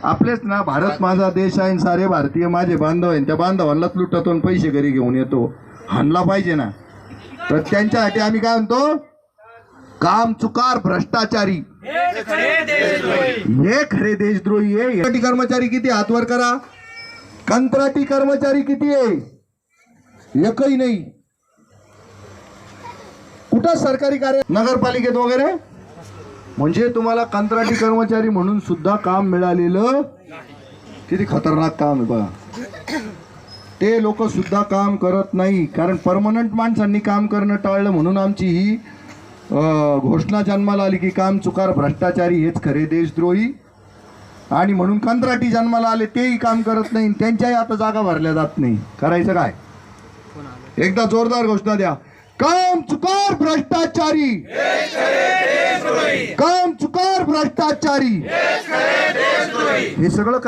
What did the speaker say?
आपलेच ना, भारत माझा देश आहे, सारे भारतीय माझे बांधव आहे, त्या बांधवांनाच लुटतून पैसे घरी घेऊन येतो, हाणला पाहिजे ना. तर त्यांच्यासाठी आम्ही काय म्हणतो, काम चुकार भ्रष्टाचारी हे खरे देशद्रोही आहे. कंत्राटी कर्मचारी किती, हातवर करा. कंत्राटी कर्मचारी किती आहे? एकही नाही. कुठं सरकारी कार्य, नगरपालिकेत वगैरे. म्हणजे तुम्हाला कंत्राटी कर्मचारी म्हणून सुद्धा काम मिळालेलं किती खतरनाक काम आहे बघा. ते लोक सुद्धा काम करत नाही, कारण परमनंट माणसांनी काम करणं टाळलं म्हणून आमची ही घोषणा जन्माला आली की काम चुकार भ्रष्टाचारी हेच खरे देशद्रोही. आणि म्हणून कंत्राटी जन्माला आले, तेही काम करत नाही, त्यांच्याही आता जागा भरल्या जात नाही. करायचं काय? एकदा जोरदार घोषणा द्या, काम चुकार भ्रष्टाचारी, काम चुकार भ्रष्टाचारी, हे सगळं